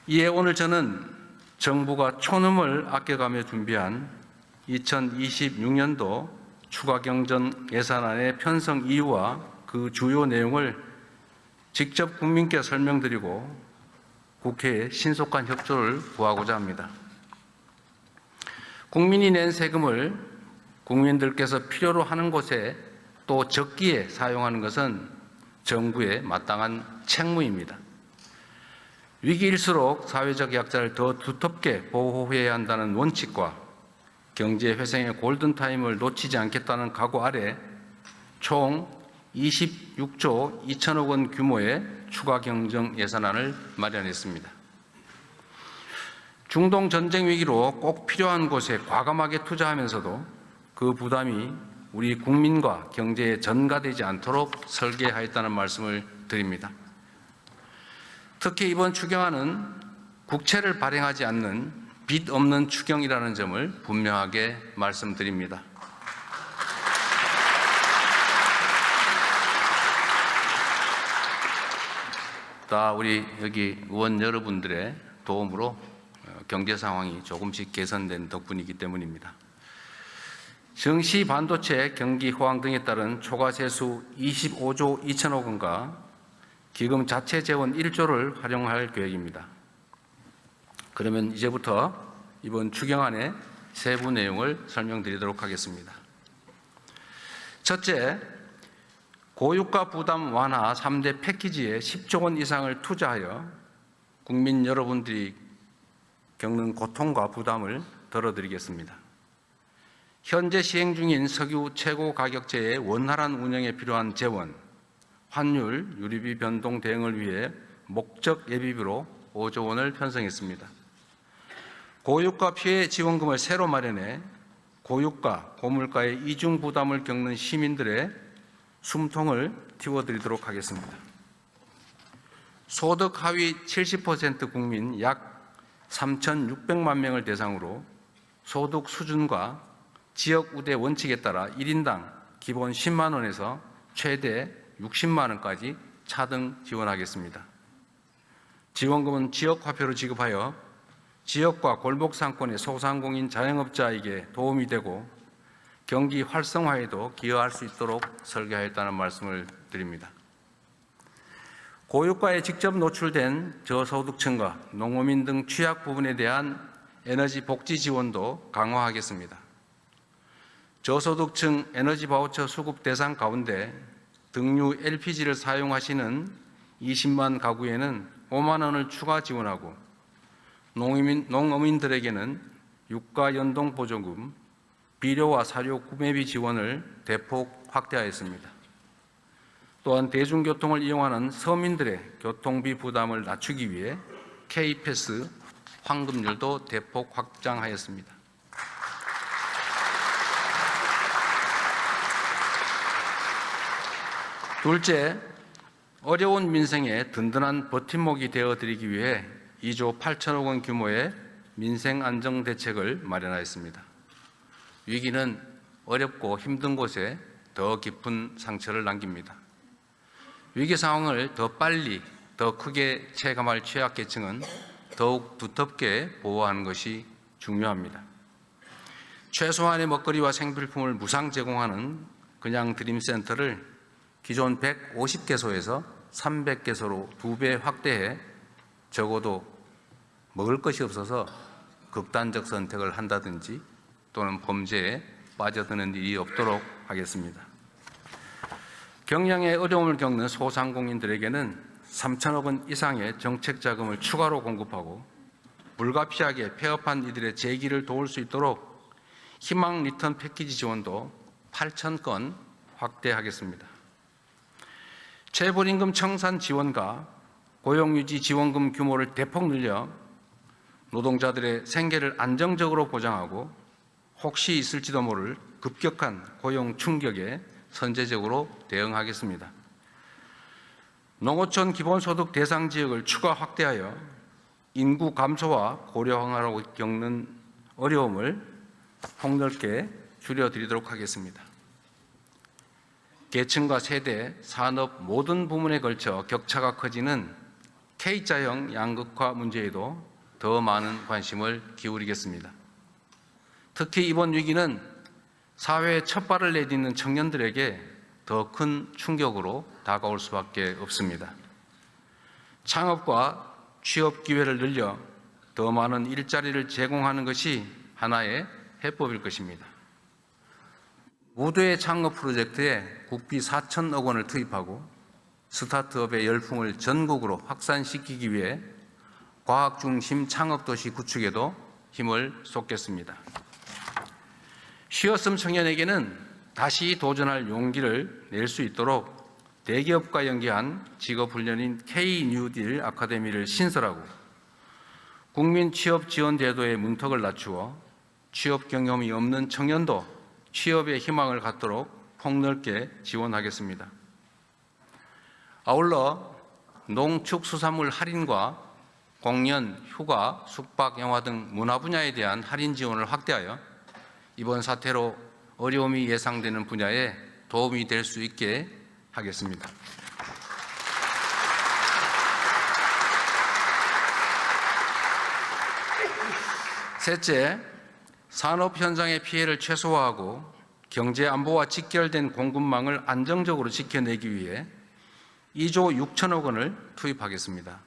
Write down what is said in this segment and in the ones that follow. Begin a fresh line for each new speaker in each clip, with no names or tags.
이에 오늘 저는 정부가 촌음을 아껴가며 준비한 2026년도 추가경정 예산안의 편성 이유와 그 주요 내용을 직접 국민께 설명드리고 국회에 신속한 협조를 구하고자 합니다. 국민이 낸 세금을 국민들께서 필요로 하는 곳에 또 적기에 사용하는 것은 정부의 마땅한 책무입니다. 위기일수록 사회적 약자를 더 두텁게 보호해야 한다는 원칙과 경제 회생의 골든타임을 놓치지 않겠다는 각오 아래 총 26조 2천억 원 규모의 추가 경정 예산안을 마련했습니다. 중동 전쟁 위기로 꼭 필요한 곳에 과감하게 투자하면서도 그 부담이 우리 국민과 경제에 전가되지 않도록 설계하였다는 말씀을 드립니다. 특히 이번 추경안은 국채를 발행하지 않는 빚 없는 추경이라는 점을 분명하게 말씀드립니다. 다 우리 여기 의원 여러분들의 도움으로 경제 상황이 조금씩 개선된 덕분이기 때문입니다. 정시 반도체 경기 호황 등에 따른 초과 세수 25조 2천억 원과 기금 자체 재원 1조를 활용할 계획입니다. 그러면 이제부터 이번 추경안의 세부 내용을 설명드리도록 하겠습니다. 첫째, 고유가 부담 완화 3대 패키지에 10조 원 이상을 투자하여 국민 여러분들이 겪는 고통과 부담을 덜어드리겠습니다. 현재 시행 중인 석유 최고 가격제의 원활한 운영에 필요한 재원, 환율, 유류비 변동 대응을 위해 목적 예비비로 5조 원을 편성했습니다. 고유가 피해 지원금을 새로 마련해 고유가, 고물가의 이중 부담을 겪는 시민들의 숨통을 틔워드리도록 하겠습니다. 소득 하위 70% 국민 약 3,600만 명을 대상으로 소득 수준과 지역 우대 원칙에 따라 1인당 기본 10만 원에서 최대 60만 원까지 차등 지원하겠습니다. 지원금은 지역 화폐로 지급하여 지역과 골목 상권의 소상공인 자영업자에게 도움이 되고 경기 활성화에도 기여할 수 있도록 설계하였다는 말씀을 드립니다. 고유가에 직접 노출된 저소득층과 농어민 등 취약 부분에 대한 에너지 복지 지원도 강화하겠습니다. 저소득층 에너지 바우처 수급 대상 가운데 등유 LPG를 사용하시는 20만 가구에는 5만 원을 추가 지원하고 농어민들에게는 유가 연동 보조금, 비료와 사료 구매비 지원을 대폭 확대하였습니다. 또한 대중교통을 이용하는 서민들의 교통비 부담을 낮추기 위해 K패스 환급률도 대폭 확장하였습니다. 둘째, 어려운 민생에 든든한 버팀목이 되어드리기 위해 2조 8천억 원 규모의 민생안정대책을 마련하였습니다. 위기는 어렵고 힘든 곳에 더 깊은 상처를 남깁니다. 위기 상황을 더 빨리, 더 크게 체감할 취약계층은 더욱 두텁게 보호하는 것이 중요합니다. 최소한의 먹거리와 생필품을 무상 제공하는 그냥 드림센터를 기존 150개소에서 300개소로 2배 확대해 적어도 먹을 것이 없어서 극단적 선택을 한다든지 또는 범죄에 빠져드는 일이 없도록 하겠습니다. 경영에 어려움을 겪는 소상공인들에게는 3천억 원 이상의 정책 자금을 추가로 공급하고 불가피하게 폐업한 이들의 재기를 도울 수 있도록 희망 리턴 패키지 지원도 8천 건 확대하겠습니다. 재벌임금 청산 지원과 고용유지 지원금 규모를 대폭 늘려 노동자들의 생계를 안정적으로 보장하고 혹시 있을지도 모를 급격한 고용 충격에 선제적으로 대응하겠습니다. 농어촌 기본소득 대상 지역을 추가 확대하여 인구 감소와 고령화로 겪는 어려움을 폭넓게 줄여드리도록 하겠습니다. 계층과 세대, 산업 모든 부문에 걸쳐 격차가 커지는 K자형 양극화 문제에도 더 많은 관심을 기울이겠습니다. 특히 이번 위기는 사회에 첫 발을 내딛는 청년들에게 더 큰 충격으로 다가올 수밖에 없습니다. 창업과 취업 기회를 늘려 더 많은 일자리를 제공하는 것이 하나의 해법일 것입니다. 무도의 창업 프로젝트에 국비 4천억 원을 투입하고 스타트업의 열풍을 전국으로 확산시키기 위해 과학 중심 창업도시 구축에도 힘을 쏟겠습니다. 쉬었음 청년에게는 다시 도전할 용기를 낼 수 있도록 대기업과 연계한 직업훈련인 K-뉴딜 아카데미를 신설하고 국민 취업 지원 제도의 문턱을 낮추어 취업 경험이 없는 청년도 취업의 희망을 갖도록 폭넓게 지원하겠습니다. 아울러 농축수산물 할인과 공연, 휴가, 숙박, 영화 등 문화 분야에 대한 할인 지원을 확대하여 이번 사태로 어려움이 예상되는 분야에 도움이 될 수 있게 하겠습니다. 셋째, 산업 현장의 피해를 최소화하고 경제 안보와 직결된 공급망을 안정적으로 지켜내기 위해 2조 6천억 원을 투입하겠습니다.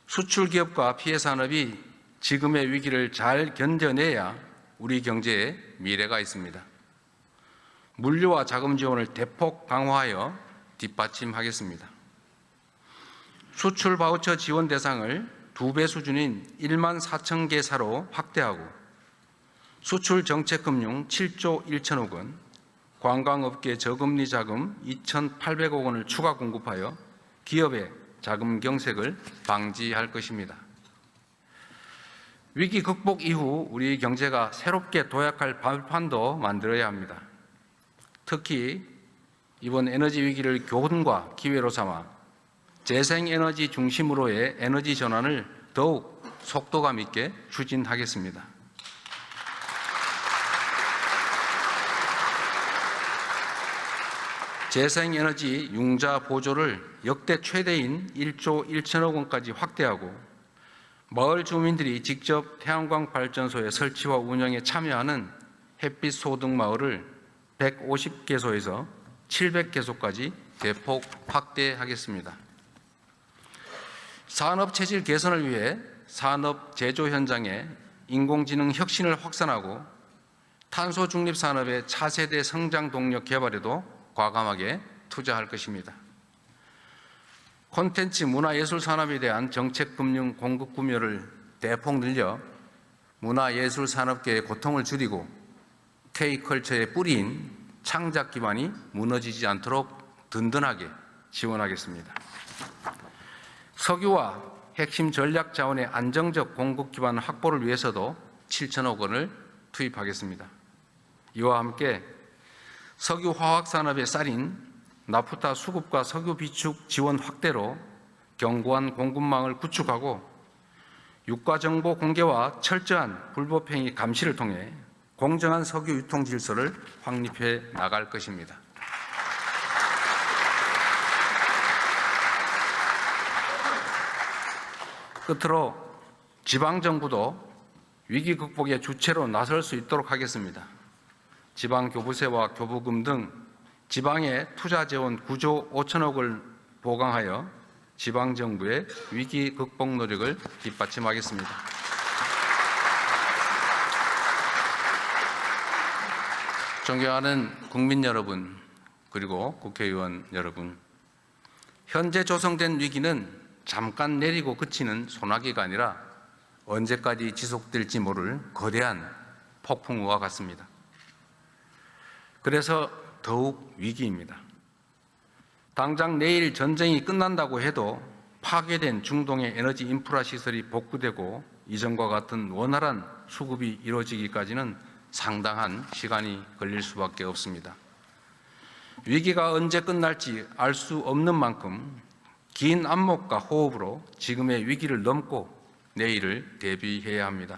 수출 기업과 피해 산업이 지금의 위기를 잘 견뎌내야 우리 경제에 미래가 있습니다. 물류와 자금 지원을 대폭 강화하여 뒷받침하겠습니다. 수출 바우처 지원 대상을 2배 수준인 1만 4천 개사로 확대하고 수출 정책금융 7조 1천억 원, 관광업계 저금리 자금 2,800억 원을 추가 공급하여 기업의 자금 경색을 방지할 것입니다. 위기 극복 이후 우리 경제가 새롭게 도약할 발판도 만들어야 합니다. 특히 이번 에너지 위기를 교훈과 기회로 삼아 재생에너지 중심으로의 에너지 전환을 더욱 속도감 있게 추진하겠습니다. 재생에너지 융자 보조를 역대 최대인 1조 1천억 원까지 확대하고 마을 주민들이 직접 태양광 발전소의 설치와 운영에 참여하는 햇빛 소득 마을을 150개소에서 700개소까지 대폭 확대하겠습니다. 산업 체질 개선을 위해 산업 제조 현장에 인공지능 혁신을 확산하고 탄소 중립 산업의 차세대 성장 동력 개발에도 과감하게 투자할 것입니다. 콘텐츠 문화예술 산업에 대한 정책 금융 공급 구매를 대폭 늘려 문화예술 산업계의 고통을 줄이고 K컬처의 뿌리인 창작 기반이 무너지지 않도록 든든하게 지원하겠습니다. 석유와 핵심 전략 자원의 안정적 공급 기반 확보를 위해서도 7천억 원을 투입하겠습니다. 이와 함께 석유 화학 산업의 쌀인 나프타 수급과 석유 비축 지원 확대로 견고한 공급망을 구축하고 유가 정보 공개와 철저한 불법행위 감시를 통해 공정한 석유 유통 질서를 확립해 나갈 것입니다. 끝으로 지방정부도 위기 극복의 주체로 나설 수 있도록 하겠습니다. 지방교부세와 교부금 등 지방의 투자 재원 9조 5천억을 보강하여 지방정부의 위기 극복 노력을 뒷받침하겠습니다. 존경하는 국민 여러분, 그리고 국회의원 여러분, 현재 조성된 위기는 잠깐 내리고 그치는 소나기가 아니라 언제까지 지속될지 모를 거대한 폭풍우와 같습니다. 그래서 더욱 위기입니다. 당장 내일 전쟁이 끝난다고 해도 파괴된 중동의 에너지 인프라 시설이 복구되고 이전과 같은 원활한 수급이 이루어지기까지는 상당한 시간이 걸릴 수밖에 없습니다. 위기가 언제 끝날지 알 수 없는 만큼 긴 안목과 호흡으로 지금의 위기를 넘고 내일을 대비해야 합니다.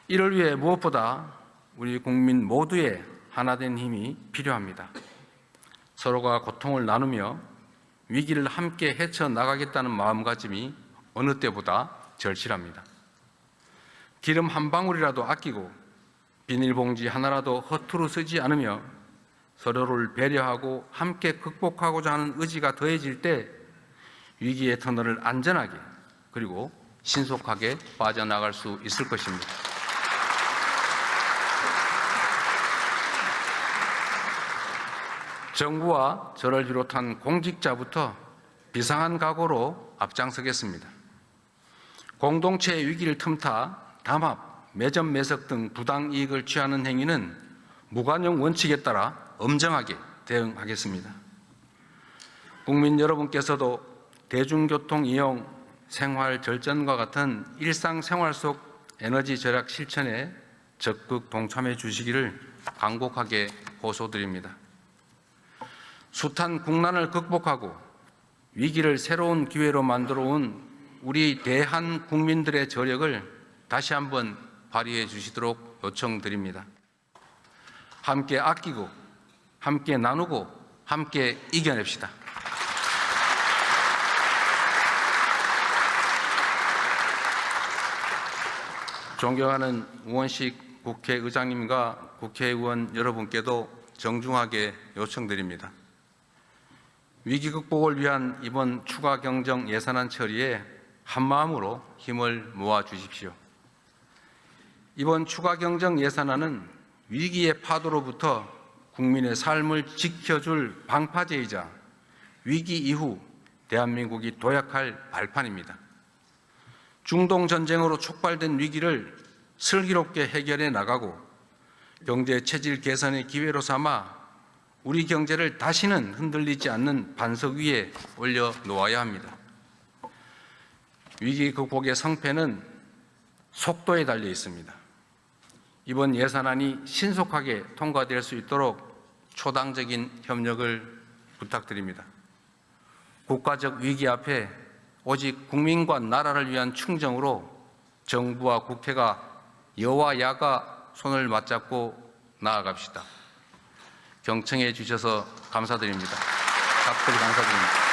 이를 위해 무엇보다 우리 국민 모두의 하나된 힘이 필요합니다. 서로가 고통을 나누며 위기를 함께 헤쳐나가겠다는 마음가짐이 어느 때보다 절실합니다. 기름 한 방울이라도 아끼고 비닐봉지 하나라도 허투루 쓰지 않으며 서로를 배려하고 함께 극복하고자 하는 의지가 더해질 때 위기의 터널을 안전하게 그리고 신속하게 빠져나갈 수 있을 것입니다. 정부와 저를 비롯한 공직자부터 비상한 각오로 앞장서겠습니다. 공동체의 위기를 틈타 담합, 매점 매석 등 부당이익을 취하는 행위는 무관용 원칙에 따라 엄정하게 대응하겠습니다. 국민 여러분께서도 대중교통 이용, 생활 절전과 같은 일상생활 속 에너지 절약 실천에 적극 동참해 주시기를 간곡하게 호소드립니다. 숱한 국난을 극복하고 위기를 새로운 기회로 만들어 온 우리 대한 국민들의 저력을 다시 한번 발휘해 주시도록 요청드립니다. 함께 아끼고, 함께 나누고, 함께 이겨냅시다. 존경하는 우원식 국회의장님과 국회의원 여러분께도 정중하게 요청드립니다. 위기 극복을 위한 이번 추가 경정 예산안 처리에 한마음으로 힘을 모아 주십시오. 이번 추가 경정 예산안은 위기의 파도로부터 국민의 삶을 지켜줄 방파제이자 위기 이후 대한민국이 도약할 발판입니다. 중동 전쟁으로 촉발된 위기를 슬기롭게 해결해 나가고 경제 체질 개선의 기회로 삼아 우리 경제를 다시는 흔들리지 않는 반석 위에 올려놓아야 합니다. 위기 극복의 성패는 속도에 달려 있습니다. 이번 예산안이 신속하게 통과될 수 있도록 초당적인 협력을 부탁드립니다. 국가적 위기 앞에 오직 국민과 나라를 위한 충정으로 정부와 국회가 여와 야가 손을 맞잡고 나아갑시다. 경청해 주셔서 감사드립니다. 답변 감사드립니다.